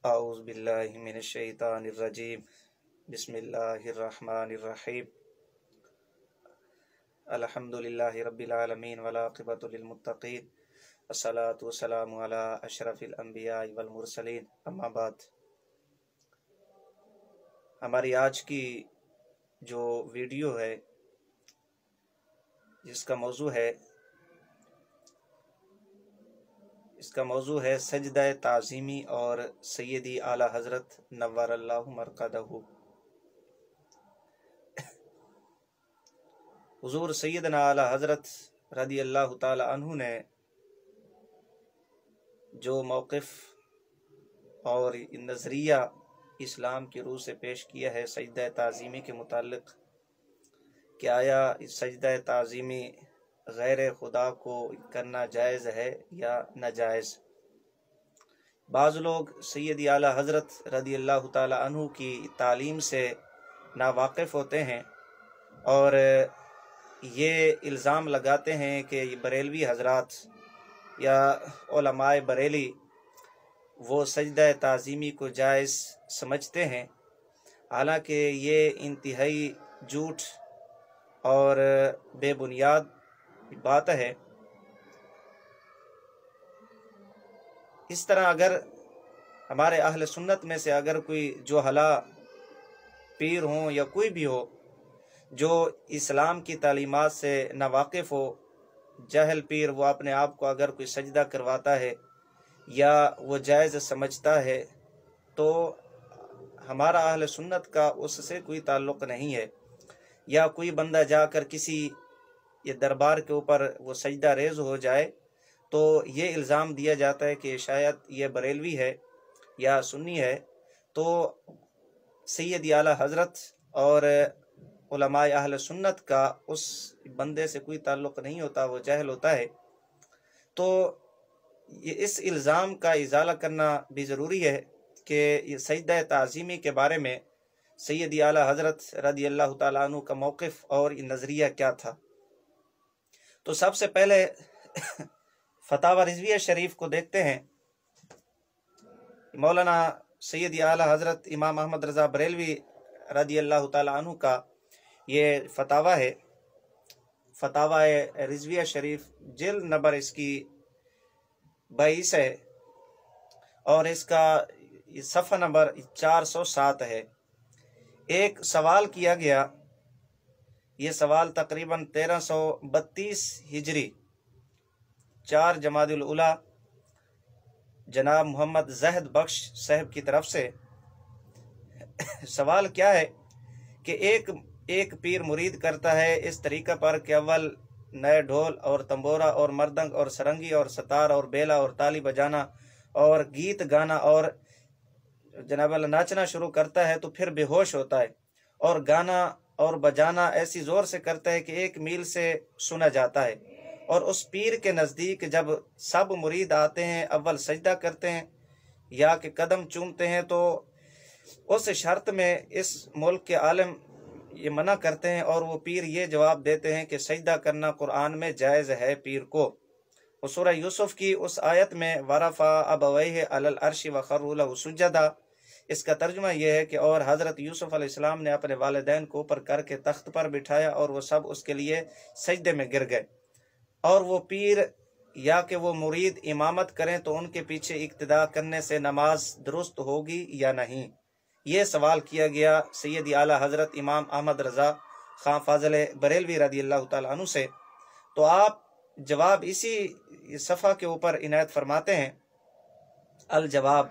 اعوذ باللہ من الشیطان الرجیم بسم اللہ الرحمن الرحیم الحمدللہ رب العالمین والعاقبۃ للمتقین الصلاۃ والسلام علی اشرف الانبیاء والمرسلین اما بعد۔ ہماری آج کی جو ویڈیو ہے جس کا موضوع ہے سجدہ تعظیمی اور سیدی اعلیٰ حضرت نور اللہ مرقدہ۔ حضور سیدنا اعلیٰ حضرت رضی اللہ تعالی عنہ نے جو موقف اور نظریہ اسلام کی روح سے پیش کیا ہے سجدہ تعظیمی کے متعلق کہ آیا سجدہ تعظیمی غیر خدا کو کرنا جائز ہے یا ناجائز۔ بعض لوگ سیدی اعلیٰ حضرت رضی اللہ تعالی عنہ کی تعلیم سے ناواقف ہوتے ہیں اور یہ الزام لگاتے ہیں کہ بریلوی حضرات یا علماء بریلی وہ سجدہ تعظیمی کو جائز سمجھتے ہیں، حالانکہ یہ انتہائی جھوٹ اور بے بنیاد بات ہے۔ اس طرح اگر ہمارے اہل سنت میں سے اگر کوئی جوہلا پیر ہوں یا کوئی بھی ہو جو اسلام کی تعلیمات سے ناواقف ہو، جاہل پیر، وہ اپنے آپ کو اگر کوئی سجدہ کرواتا ہے یا وہ جائز سمجھتا ہے تو ہمارا اہل سنت کا اس سے کوئی تعلق نہیں ہے۔ یا کوئی بندہ جا کر کسی یہ دربار کے اوپر وہ سجدہ ریز ہو جائے تو یہ الزام دیا جاتا ہے کہ شاید یہ بریلوی ہے یا سنی ہے، تو سیدی اعلیٰ حضرت اور علماء اہل سنت کا اس بندے سے کوئی تعلق نہیں ہوتا، وہ جاہل ہوتا ہے۔ تو اس الزام کا ازالہ کرنا بھی ضروری ہے کہ یہ سجدہ تعظیمی کے بارے میں سیدی اعلیٰ حضرت رضی اللہ تعالیٰ عنہ کا موقف اور نظریہ کیا تھا۔ تو سب سے پہلے فتاوی رضویہ شریف کو دیکھتے ہیں۔ مولانا سیدی اعلیٰ حضرت امام احمد رضا بریلوی رضی اللہ تعالیٰ عنہ کا یہ فتاوی ہے، فتاوی رضویہ شریف، جلد نمبر اس کی 22 ہے اور اس کا صفحہ نمبر 407 ہے۔ ایک سوال کیا گیا، یہ سوال تقریباً 1332 ہجری 4 جمادی الاولیٰ جناب محمد زہد بخش صاحب کی طرف سے۔ سوال کیا ہے کہ ایک پیر مرید کرتا ہے اس طریقہ پر کہ اول نئے ڈھول اور تنبورا اور مردنگ اور سرنگی اور ستار اور بیلا اور تالی بجانا اور گیت گانا اور جناب اللہ ناچنا شروع کرتا ہے، تو پھر بے ہوش ہوتا ہے اور گانا اور بجانا ایسی زور سے کرتا ہے کہ 1 میل سے سنا جاتا ہے، اور اس پیر کے نزدیک جب سب مرید آتے ہیں اول سجدہ کرتے ہیں یا کہ قدم چومتے ہیں، تو اس شرط میں اس ملک کے عالم یہ منع کرتے ہیں اور وہ پیر یہ جواب دیتے ہیں کہ سجدہ کرنا قرآن میں جائز ہے پیر کو۔ وہ سورہ یوسف کی اس آیت میں وَرَفَعَ أَبَوَيْهِ عَلَى الْعَرْشِ وَخَرُّوا لَهُ سُجَّدًا، اس کا ترجمہ یہ ہے کہ اور حضرت یوسف علیہ السلام نے اپنے والدین کو اوپر کر کے تخت پر بٹھایا اور وہ سب اس کے لیے سجدے میں گر گئے۔ اور وہ پیر یا کہ وہ مرید امامت کریں تو ان کے پیچھے اقتداء کرنے سے نماز درست ہوگی یا نہیں، یہ سوال کیا گیا سیدی اعلیٰ حضرت امام احمد رضا خان فاضل بریلوی رضی اللہ تعالیٰ عنہ سے۔ تو آپ جواب اسی صفحہ کے اوپر عنایت فرماتے ہیں۔ الجواب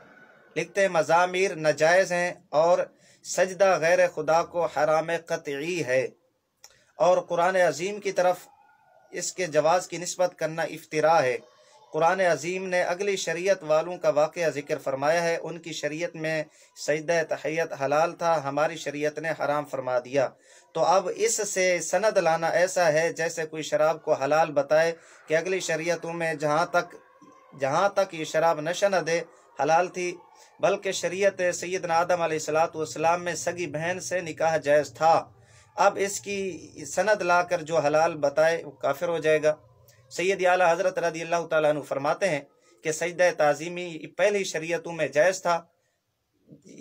لکھتے ہیں مزامیر ناجائز ہیں اور سجدہ غیر خدا کو حرام قطعی ہے، اور قرآن عظیم کی طرف اس کے جواز کی نسبت کرنا افتراء ہے۔ قرآن عظیم نے اگلی شریعت والوں کا واقعہ ذکر فرمایا ہے، ان کی شریعت میں سجدہ تحیت حلال تھا، ہماری شریعت نے حرام فرما دیا۔ تو اب اس سے سند لانا ایسا ہے جیسے کوئی شراب کو حلال بتائے کہ اگلی شریعتوں میں جہاں تک یہ شراب نشہ نہ دے حلال تھی، بلکہ شریعت سیدنا آدم علیہ السلام میں سگی بہن سے نکاح جائز تھا۔ اب اس کی سند لا کر جو حلال بتائے وہ کافر ہو جائے گا۔ سیدی اعلیٰ حضرت رضی اللہ تعالیٰ عنہ فرماتے ہیں کہ سجدہ تعظیمی پہلی شریعتوں میں جائز تھا،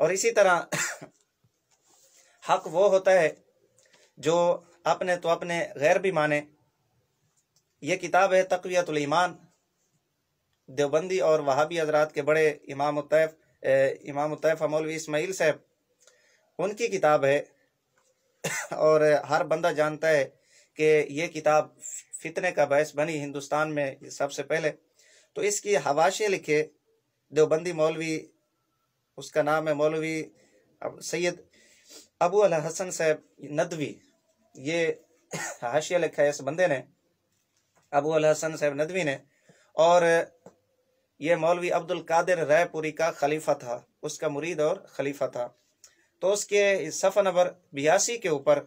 اور اسی طرح حق وہ ہوتا ہے جو اپنے تو اپنے غیر بھی مانے۔ یہ کتاب ہے تقویت الایمان، دیوبندی اور وہابی حضرات کے بڑے امام الطیفہ مولوی اسماعیل صاحب، ان کی کتاب ہے، اور ہر بندہ جانتا ہے کہ یہ کتاب فتنے کا باعث بنی ہندوستان میں سب سے پہلے۔ تو اس کی حواشے لکھے دیوبندی مولوی، اس کا نام ہے مولوی سید ابو الحسن صاحب ندوی، یہ حاشیہ لکھا ہے اس بندے نے، ابو الحسن صاحب ندوی نے، اور یہ مولوی عبد القادر رائے پوری کا خلیفہ تھا، اس کا مرید اور خلیفہ تھا۔ تو اس کے صفحہ نمبر 82 کے اوپر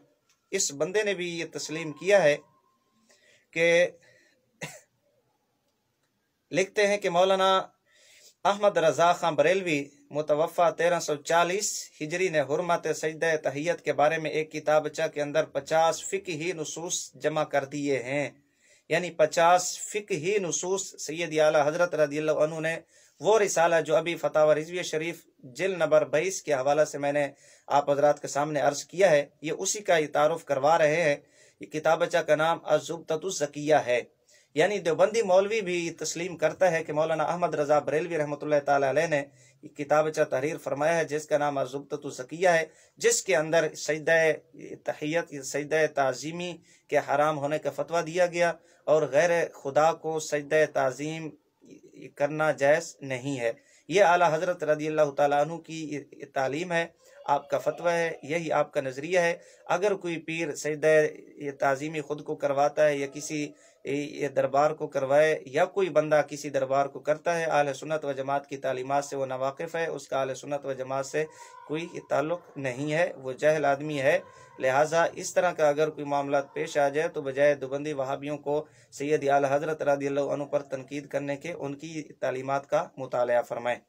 اس بندے نے بھی یہ تسلیم کیا ہے کہ لکھتے ہیں کہ مولانا احمد رضا خان بریلوی متوفہ 1340 ہجری نے حرمت سجدہ تحیت کے بارے میں ایک کتابچہ کے اندر 50 فقہی نصوص جمع کر دیے ہیں، یعنی 50 فقہی نصوص سید اعلیٰ حضرت رضی اللہ عنہ نے، وہ رسالہ جو ابھی فتاوی رضویہ شریف جلد نمبر 22 کے حوالہ سے میں نے آپ حضرات کے سامنے عرض کیا ہے، یہ اسی کا تعارف کروا رہے ہیں۔ یہ کتابچہ کا نام الزبدۃ الزکیہ ہے، یعنی دیوبندی مولوی بھی تسلیم کرتا ہے کہ مولانا احمد رضا بریلوی رحمۃ اللہ تعالی علیہ نے یہ کتابچہ تحریر فرمایا ہے جس کا نام الزبدۃ الزکیہ ہے، جس کے اندر سجدہ تحیت، سجدہ تعظیمی کے حرام ہونے کا فتویٰ دیا گیا، اور غیر خدا کو سجدہ تعظیم کرنا جائز نہیں ہے۔ یہ اعلیٰ حضرت رضی اللہ تعالیٰ عنہ کی تعلیم ہے، آپ کا فتویٰ ہے، یہی آپ کا نظریہ ہے۔ اگر کوئی پیر سجدہ تعظیمی خود کو کرواتا ہے یا کسی دربار کو کروائے، یا کوئی بندہ کسی دربار کو کرتا ہے، اہل سنت و جماعت کی تعلیمات سے وہ ناواقف ہے، اس کا اہل سنت و جماعت سے کوئی تعلق نہیں ہے، وہ جاہل آدمی ہے۔ لہٰذا اس طرح کا اگر کوئی معاملات پیش آ جائے تو بجائے دیوبندی وہابیوں کو سید اعلیٰ حضرت رضی اللہ عنہ پر تنقید کرنے کے ان کی تعلیمات کا مطالعہ فرمائیں۔